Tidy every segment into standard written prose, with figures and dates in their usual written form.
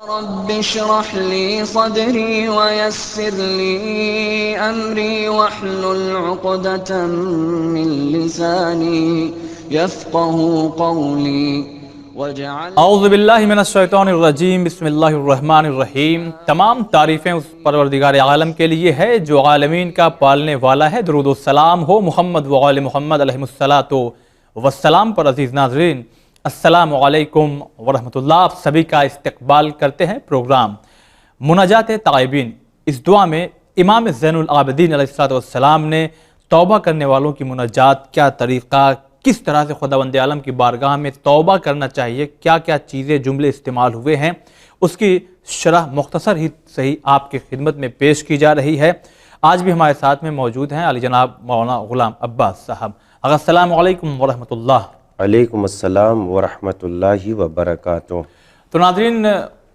رب اشرح لي صدري ويسر لي أمري واحلل عقدة من لساني يفقه قولي واجعل اعوذ باللہ من الشیطان الرجیم، بسم اللہ الرحمن الرحیم۔ تمام تعریفیں اس پروردگار عالم کے لیے ہے جو عالمین کا پالنے والا ہے۔ درود و سلام ہو محمد و آل محمد علیہ الصلاۃ والسلام پر۔ عزیز ناظرین، السلام علیکم ورحمۃ اللہ۔ آپ سبھی کا استقبال کرتے ہیں پروگرام مناجات تائبین۔ اس دعا میں امام زین العابدین علیہ السلام نے توبہ کرنے والوں کی مناجات، کیا طریقہ، کس طرح سے خداوند عالم کی بارگاہ میں توبہ کرنا چاہیے، کیا کیا چیزیں جملے استعمال ہوئے ہیں، اس کی شرح مختصر ہی صحیح آپ کی خدمت میں پیش کی جا رہی ہے۔ آج بھی ہمارے ساتھ میں موجود ہیں علی جناب مولانا غلام عباس صاحب۔ السلام علیکم ورحمۃ اللہ۔ علیکم السلام ورحمۃ اللہ وبرکاتہ۔ تو ناظرین،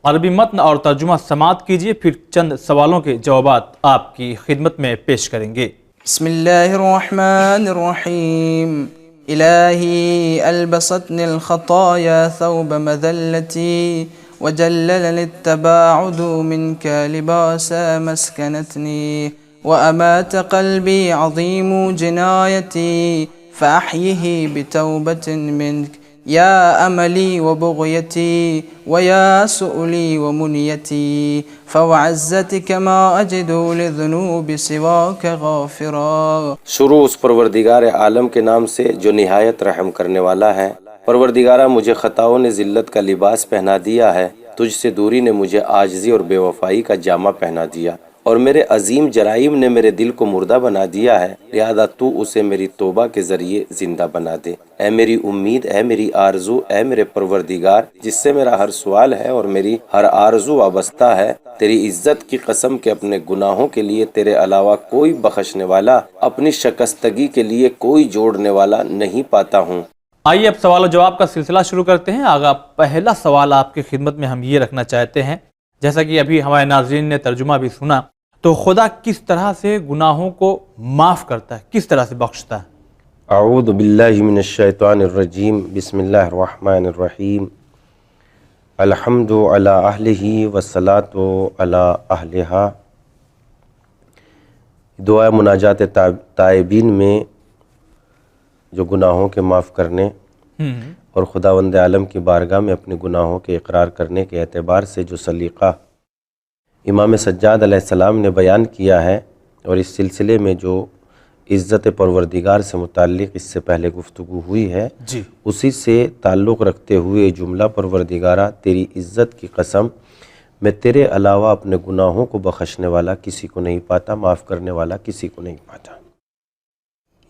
عربی متن اور ترجمہ سماعت کیجئے، پھر چند سوالوں کے جوابات آپ کی خدمت میں پیش کریں گے۔ بسم اللہ الرحمن الرحیم۔ الہی البستنی الخطایا ثوب مذلتی وجللنی التباعد منک لباس مسکنتنی وأمات قلبی عظیم جنایتی فأحیه بتوبة منک یا املی وبغیتی ویا سؤلی ومنیتی فوعزتک ما اجد للذنوب سواک غافرا۔ شروع اس پروردگار عالم کے نام سے جو نہایت رحم کرنے والا ہے۔ پروردگارہ، مجھے خطاؤں نے ذلت کا لباس پہنا دیا ہے، تجھ سے دوری نے مجھے عاجزی اور بے وفائی کا جامہ پہنا دیا، اور میرے عظیم جرائم نے میرے دل کو مردہ بنا دیا ہے، لہذا تو اسے میری توبہ کے ذریعے زندہ بنا دے۔ اے میری امید، اے میری آرزو، اے میرے پروردگار، جس سے میرا ہر سوال ہے اور میری ہر آرزو وابستہ ہے، تیری عزت کی قسم کہ اپنے گناہوں کے لیے تیرے علاوہ کوئی بخشنے والا، اپنی شکستگی کے لیے کوئی جوڑنے والا نہیں پاتا ہوں۔ آئیے اب سوال و جواب کا سلسلہ شروع کرتے ہیں۔ آگا پہلا سوال آپ کی خدمت میں ہم یہ رکھنا چاہتے ہیں، جیسا کہ ابھی ہمارے ناظرین نے ترجمہ بھی سنا، تو خدا کس طرح سے گناہوں کو معاف کرتا ہے، کس طرح سے بخشتا ہے؟ اعوذ باللہ من الشیطان الرجیم، بسم اللہ الرحمن الرحیم۔ الحمد علی اہلہ والصلاۃ علی اہلہا۔ دعا مناجات تائبین میں جو گناہوں کے معاف کرنے اور خداوند عالم کی بارگاہ میں اپنے گناہوں کے اقرار کرنے کے اعتبار سے جو سلیقہ امام سجاد علیہ السلام نے بیان کیا ہے، اور اس سلسلے میں جو عزت پروردگار سے متعلق اس سے پہلے گفتگو ہوئی ہے، اسی سے تعلق رکھتے ہوئے جملہ پروردگارہ تیری عزت کی قسم، میں تیرے علاوہ اپنے گناہوں کو بخشنے والا کسی کو نہیں پاتا، معاف کرنے والا کسی کو نہیں پاتا۔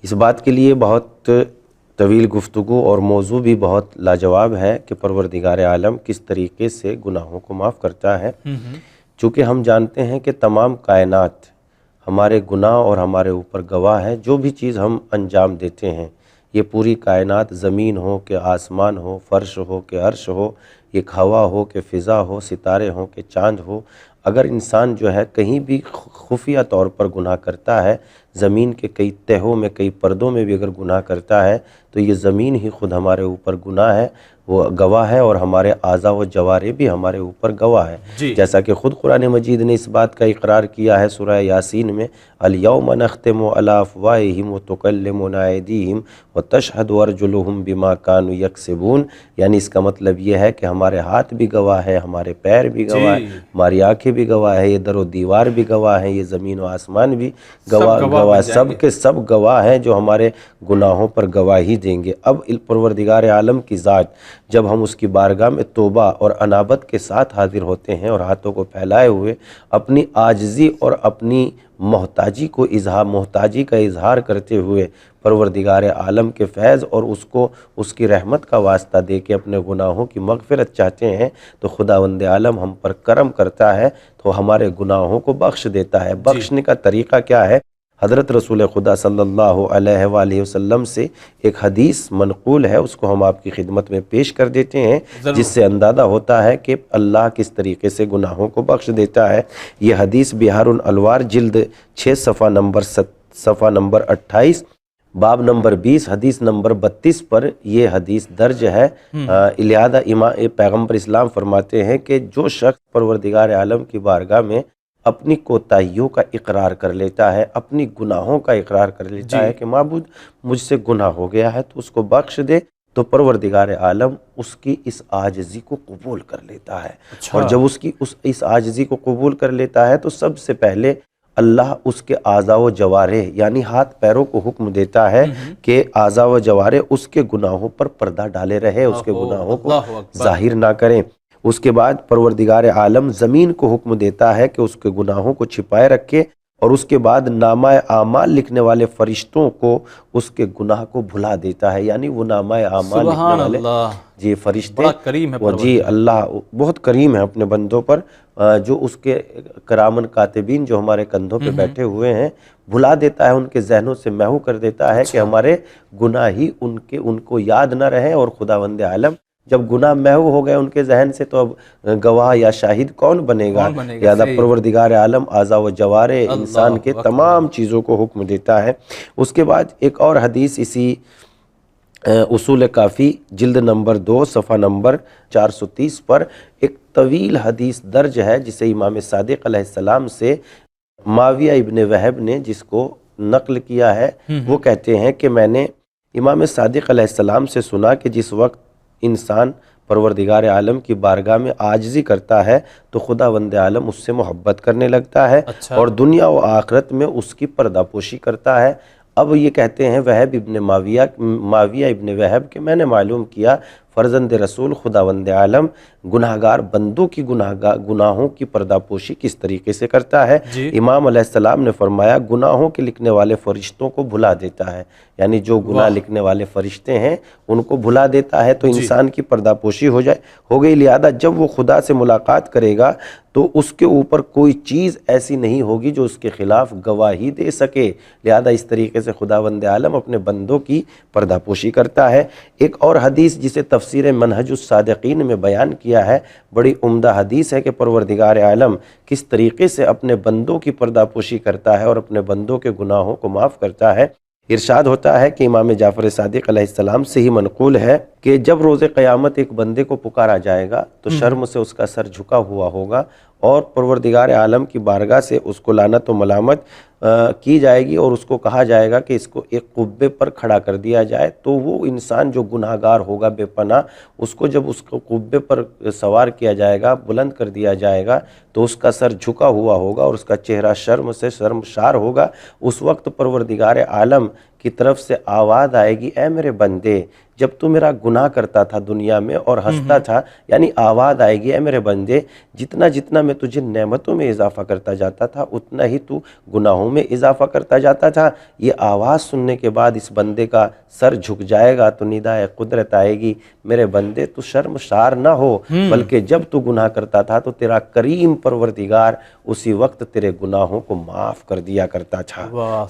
اس بات کے لیے بہت طویل گفتگو اور موضوع بھی بہت لاجواب ہے کہ پروردگار عالم کس طریقے سے گناہوں کو معاف کرتا ہے، چونکہ ہم جانتے ہیں کہ تمام کائنات ہمارے گناہ اور ہمارے اوپر گواہ ہے۔ جو بھی چیز ہم انجام دیتے ہیں، یہ پوری کائنات، زمین ہو کہ آسمان ہو، فرش ہو کہ عرش ہو، یہ ہوا ہو کہ فضا ہو، ستارے ہوں کہ چاند ہو، اگر انسان جو ہے کہیں بھی خفیہ طور پر گناہ کرتا ہے، زمین کے کئی تہوں میں، کئی پردوں میں بھی اگر گناہ کرتا ہے، تو یہ زمین ہی خود ہمارے اوپر گناہ ہے، وہ گواہ ہے، اور ہمارے اعضاء و جوارح بھی ہمارے اوپر گواہ ہے۔ جیسا کہ خود قرآن مجید نے اس بات کا اقرار کیا ہے سورہ یاسین میں، الیوم نختم علی افواہہم وتکلمنا ایدیہم وتشہد ارجلہم بما کانوا یکسبون، یعنی اس کا مطلب یہ ہے کہ ہمارے ہاتھ بھی گواہ ہے، ہمارے پیر بھی گواہ ہے، ہماری آنکھیں بھی گواہ ہے، یہ در و دیوار بھی گواہ ہے، یہ زمین و آسمان بھی گواہ، سب کے سب گواہ ہیں جو ہمارے گناہوں پر گواہی دیں گے۔ اب پروردگار عالم کی ذات جب ہم اس کی بارگاہ میں توبہ اور انابت کے ساتھ حاضر ہوتے ہیں اور ہاتھوں کو پھیلائے ہوئے اپنی عاجزی اور اپنی محتاجی کا اظہار کرتے ہوئے پروردگار عالم کے فیض اور اس کی رحمت کا واسطہ دے کے اپنے گناہوں کی مغفرت چاہتے ہیں، تو خداوند عالم ہم پر کرم کرتا ہے، تو ہمارے گناہوں کو بخش دیتا ہے۔ بخشنے کا طریقہ کیا ہے؟ حضرت رسول خدا صلی اللہ علیہ وآلہ وسلم سے ایک حدیث منقول ہے، اس کو ہم آپ کی خدمت میں پیش کر دیتے ہیں، جس سے اندازہ ہوتا ہے کہ اللہ کس طریقے سے گناہوں کو بخش دیتا ہے۔ یہ حدیث بہار الانوار جلد 6 صفحہ نمبر 28 باب نمبر 20 حدیث نمبر 32 پر یہ حدیث درج ہے۔ لہذا پیغمبر اسلام فرماتے ہیں کہ جو شخص پروردگار عالم کی بارگاہ میں اپنی کوتاہیوں کا اقرار کر لیتا ہے، اپنی گناہوں کا اقرار کر لیتا ہے کہ معبود مجھ سے گناہ ہو گیا ہے تو اس کو بخش دے، تو پروردگار عالم اس کی اس عاجزی کو قبول کر لیتا ہے۔ اور جب اس کی اس عاجزی کو قبول کر لیتا ہے تو سب سے پہلے اللہ اس کے اعضاء و جوارح یعنی ہاتھ پیروں کو حکم دیتا ہے کہ اعضاء و جوارح اس کے گناہوں پر پردہ ڈالے رہے، اس کے گناہوں کو ظاہر نہ کریں۔ اس کے بعد پروردگار عالم زمین کو حکم دیتا ہے کہ اس کے گناہوں کو چھپائے رکھے، اور اس کے بعد نامہ اعمال لکھنے والے فرشتوں کو اس کے گناہ کو بھلا دیتا ہے، یعنی وہ نامہ اعمال لکھنے والے جی فرشتے، جی اللہ بہت کریم ہے اپنے بندوں پر، جو اس کے کرامن کاتبین جو ہمارے کندھوں پہ بیٹھے ہوئے ہیں، بھلا دیتا ہے، ان کے ذہنوں سے محو کر دیتا ہے کہ ہمارے گناہ ہی ان کو یاد نہ رہیں۔ اور خداوند عالم جب گناہ محو ہو گئے ان کے ذہن سے تو اب گواہ یا شاہد کون بنے گا؟ لہذا پروردگار عالم اعضاء و جوارح انسان کے تمام چیزوں کو حکم دیتا ہے۔ اس کے بعد ایک اور حدیث اسی اصول کافی جلد نمبر 2 صفحہ نمبر 430 پر ایک طویل حدیث درج ہے، جسے امام صادق علیہ السلام سے معاویہ ابن وہب نے جس کو نقل کیا ہے، وہ کہتے ہیں کہ میں نے امام صادق علیہ السلام سے سنا کہ جس وقت انسان پروردگار عالم کی بارگاہ میں عاجزی کرتا ہے تو خداوند عالم اس سے محبت کرنے لگتا ہے اور دنیا و آخرت میں اس کی پردہ پوشی کرتا ہے۔ اب یہ کہتے ہیں معاویہ ابن وہب کہ میں نے معلوم کیا فرزند رسول خداوند عالم گناہگار بندوں کی گناہوں کی پردہ پوشی کس طریقے سے کرتا ہے؟ امام علیہ السلام نے فرمایا گناہوں کے لکھنے والے فرشتوں کو بھلا دیتا ہے، یعنی جو گناہ لکھنے والے فرشتے ہیں ان کو بھلا دیتا ہے تو انسان کی پردہ پوشی ہو گئی۔ لہذا جب وہ خدا سے ملاقات کرے گا تو اس کے اوپر کوئی چیز ایسی نہیں ہوگی جو اس کے خلاف گواہی دے سکے۔ لہذا اس طریقے سے خداوند عالم اپنے بندوں کی پردہ پوشی کرتا ہے۔ ایک اور حدیث جسے تفسیر منہج الصادقین میں بیان کیا ہے، بڑی عمدہ حدیث ہے کہ پروردگار عالم کس طریقے سے اپنے بندوں کی پردہ پوشی کرتا ہے اور اپنے بندوں کے گناہوں کو معاف کرتا ہے۔ ارشاد ہوتا ہے کہ امام جعفر صادق علیہ السلام سے ہی منقول ہے کہ جب روز قیامت ایک بندے کو پکارا جائے گا تو شرم سے اس کا سر جھکا ہوا ہوگا اور پروردگار عالم کی بارگاہ سے اس کو لعنت و ملامت کی جائے گی اور اس کو کہا جائے گا کہ اس کو ایک قبے پر کھڑا کر دیا جائے۔ تو وہ انسان جو گناہگار ہوگا بے پناہ، اس کو جب اس کو قبے پر سوار کیا جائے گا، بلند کر دیا جائے گا تو اس کا سر جھکا ہوا ہوگا اور اس کا چہرہ شرم سے شرمسار ہوگا۔ اس وقت پروردگار عالم کی طرف سے آواز آئے گی، اے میرے بندے جب تو میرا گناہ کرتا تھا دنیا میں اور ہنستا تھا، یعنی آواز آئے گی، اے میرے بندے جتنا میں تجھے نعمتوں میں اضافہ کرتا جاتا تھا اتنا ہی تو گناہوں میں اضافہ کرتا جاتا تھا۔ یہ آواز سننے کے بعد اس بندے کا سر جھک جائے گا تو ندائے قدرت آئے گی، میرے بندے تو شرمسار نہ ہو، بلکہ جب تو گناہ کرتا تھا تو تیرا کریم پروردگار اسی وقت تیرے گناہوں کو معاف کر دیا کرتا تھا۔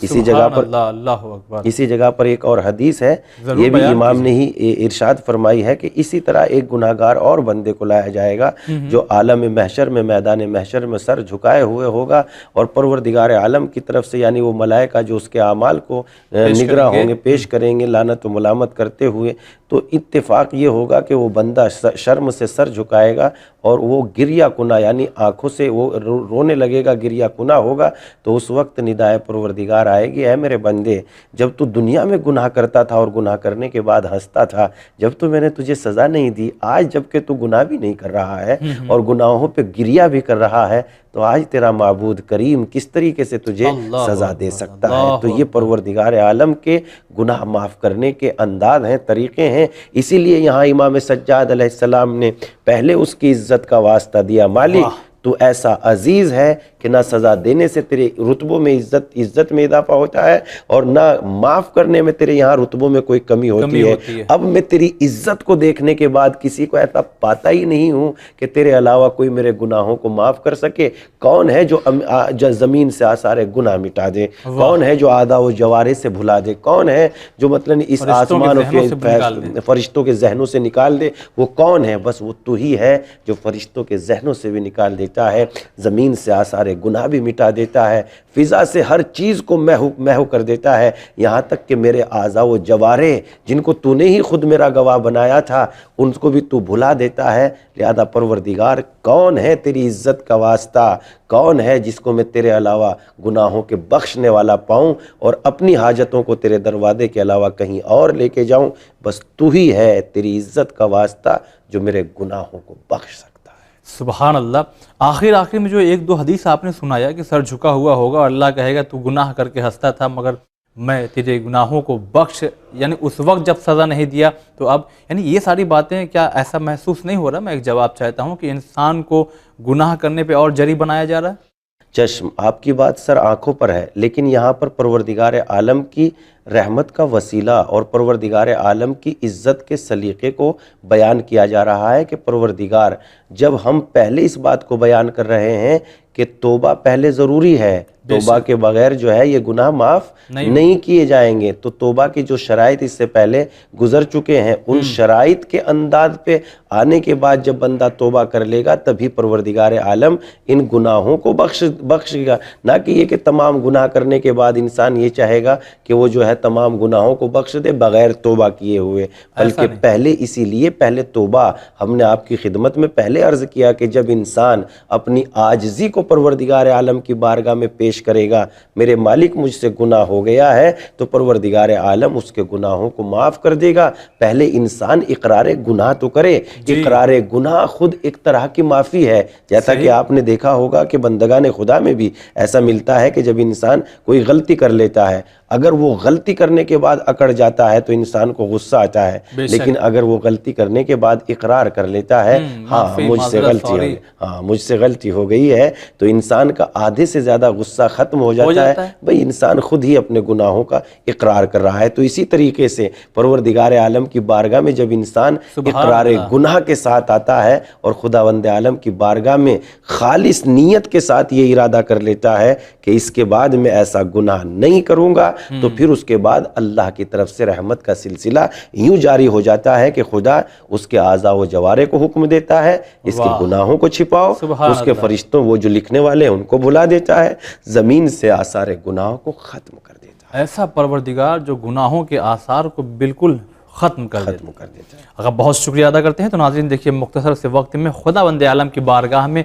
اسی جگہ پر ایک اور حدیث ہے، یہ بھی امام نے ہی ارشاد فرمائی ہے کہ اسی طرح ایک گناہگار اور بندے کو لایا جائے گا جو عالم محشر میں میدان محشر میں سر جھکائے ہوئے ہوگا اور پروردگار عالم کی طرف سے یعنی وہ ملائکہ جو اس کے اعمال کو نگراں ہوں گے پیش کریں گے لعنت و ملامت کرتے ہوئے، تو اتفاق یہ ہوگا کہ وہ بندہ شرم سے سر جھکائے گا اور وہ گریہ کنا یعنی آنکھوں سے وہ رونے لگے گا، گریہ کنا ہوگا۔ تو اس وقت ندائے پروردگار آئے گی، اے میرے بندے جب تو دنیا میں گناہ کرتا تھا اور گناہ کرنے کے بعد ہنستا تھا، جب تو میں نے تجھے سزا نہیں دی، آج جب کہ تو گناہ بھی نہیں کر رہا ہے اور گناہوں پہ گریہ بھی کر رہا ہے، تو آج تیرا معبود کریم کس طریقے سے تجھے سزا دے سکتا ہے؟ تو یہ پروردگار عالم کے گناہ معاف کرنے کے انداز ہیں، طریقے ہیں۔ اسی لیے یہاں امام سجاد علیہ السلام نے پہلے اس کی عزت کا واسطہ دیا، مالک تو ایسا عزیز ہے کہ نہ سزا دینے سے تیرے رتبوں میں عزت میں اضافہ ہوتا ہے اور نہ معاف کرنے میں تیرے یہاں رتبوں میں کوئی کمی ہوتی ہے۔ اب میں تیری عزت کو دیکھنے کے بعد کسی کو ایسا پاتا ہی نہیں ہوں کہ تیرے علاوہ کوئی میرے گناہوں کو معاف کر سکے۔ کون ہے جو زمین سے سارے گناہ مٹا دے؟ کون ہے جو اعضاء و جوارح سے بھلا دے؟ کون ہے جو مطلب اس آسمان و فرشتوں کے ذہنوں سے نکال دے؟ وہ کون ہے؟ بس وہ تو ہی ہے جو فرشتوں کے ذہنوں سے بھی نکال دیتا دیتا ہے، زمین سے آثار گناہ بھی مٹا دیتا ہے، فضا سے ہر چیز کو محو کر دیتا ہے، یہاں تک کہ میرے اعضاء و جوارح جن کو تو نے ہی خود میرا گواہ بنایا تھا ان کو بھی تو بھلا دیتا ہے۔ لہذا پروردگار کون ہے تیری عزت کا واسطہ، کون ہے جس کو میں تیرے علاوہ گناہوں کے بخشنے والا پاؤں اور اپنی حاجتوں کو تیرے دروازے کے علاوہ کہیں اور لے کے جاؤں؟ بس تو ہی ہے تیری عزت کا واسطہ جو میرے گناہوں کو بخش سکتا ہے۔ سبحان اللہ۔ آخر میں جو ایک دو حدیث آپ نے سنایا کہ سر جھکا ہوا ہوگا اور اللہ کہے گا تو گناہ کر کے ہنستا تھا مگر میں تیرے گناہوں کو بخش، یعنی اس وقت جب سزا نہیں دیا تو اب، یعنی یہ ساری باتیں کیا ایسا محسوس نہیں ہو رہا؟ میں ایک جواب چاہتا ہوں کہ انسان کو گناہ کرنے پہ اور جری بنایا جا رہا ہے؟ چشم، آپ کی بات سر آنکھوں پر ہے، لیکن یہاں پر پروردگار عالم کی رحمت کا وسیلہ اور پروردگار عالم کی عزت کے سلیقے کو بیان کیا جا رہا ہے کہ پروردگار جب ہم پہلے اس بات کو بیان کر رہے ہیں کہ توبہ پہلے ضروری ہے، توبہ کے بغیر جو ہے یہ گناہ معاف نہیں کیے جائیں گے، تو توبہ کی جو شرائط اس سے پہلے گزر چکے ہیں ان شرائط کے انداز پہ آنے کے بعد جب بندہ توبہ کر لے گا تبھی پروردگار عالم ان گناہوں کو بخشے گا، نہ کہ یہ کہ تمام گناہ کرنے کے بعد انسان یہ چاہے گا کہ وہ جو ہے تمام گناہوں کو بخش دے بغیر توبہ کیے ہوئے، بلکہ پہلے اسی لیے پہلے توبہ ہم نے آپ کی خدمت میں پہلے عرض کیا کہ جب انسان اپنی عاجزی کو پروردگار عالم کی بارگاہ میں پیش کرے گا، میرے مالک مجھ سے گناہ ہو گیا ہے، تو پروردگار عالم اس کے گناہوں کو معاف کر دے گا۔ پہلے انسان اقرار گناہ تو کرے، اقرار گناہ خود ایک طرح کی معافی ہے، جیسا کہ آپ نے دیکھا ہوگا کہ بندگان خدا میں بھی ایسا ملتا ہے کہ جب انسان کوئی غلطی کر لیتا ہے، اگر وہ غلطی کرنے کے بعد اکڑ جاتا ہے تو انسان کو غصہ آتا ہے، لیکن اگر وہ غلطی کرنے کے بعد اقرار کر لیتا ہے ہاں مجھ سے غلطی ہو گئی ہے، تو انسان کا آدھے سے زیادہ غصہ ختم ہو جاتا ہے، بھئی انسان خود ہی اپنے گناہوں کا اقرار کر رہا ہے۔ تو اسی طریقے سے پروردگار عالم کی بارگاہ میں جب انسان اقرار گناہ کے ساتھ آتا ہے اور خداوند عالم کی بارگاہ میں خالص نیت کے ساتھ یہ ارادہ کر لیتا ہے کہ اس کے بعد میں ایسا گناہ نہیں کروں گا، تو پھر اس کے بعد اللہ کی طرف سے رحمت کا سلسلہ یوں جاری ہو جاتا ہے کہ خدا اس کے اعضاء و جوارح کو حکم دیتا ہے اس کے گناہوں کو چھپاؤ، اس کے فرشتوں وہ جو لکھنے والے ہیں ان کو بھلا دیتا ہے، زمین سے آثار گناہوں کو ختم کر دیتا ہے۔ ایسا پروردگار جو گناہوں کے آثار کو بالکل ختم کر دیتا ہے۔ اگر بہت شکریہ ادا کرتے ہیں تو ناظرین دیکھیے مختصر سے وقت میں خداوند عالم کی بارگاہ میں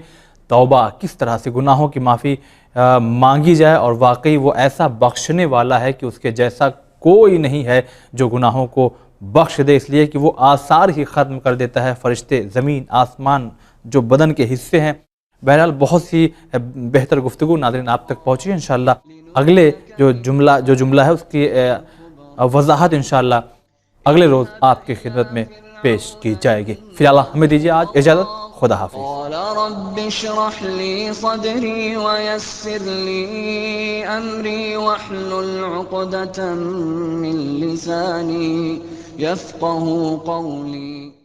توبہ کس طرح سے گناہوں کی معافی مانگی جائے، اور واقعی وہ ایسا بخشنے والا ہے کہ اس کے جیسا کوئی نہیں ہے جو گناہوں کو بخش دے، اس لیے کہ وہ آثار ہی ختم کر دیتا ہے، فرشتے، زمین، آسمان، جو بدن کے حصے ہیں۔ بہرحال بہت سی بہتر گفتگو ناظرین آپ تک پہنچی ہے، انشاءاللہ اگلے جو جملہ ہے اس کی وضاحت انشاءاللہ اگلے روز آپ کی خدمت میں پیش کی جائے گی۔ فی الحال ہمیں دیجیے آج اجازت، خدا حافظ۔ قال رب اشرح لي صدري ويسر لي أمري واحلل عقدة من لساني يفقه قولي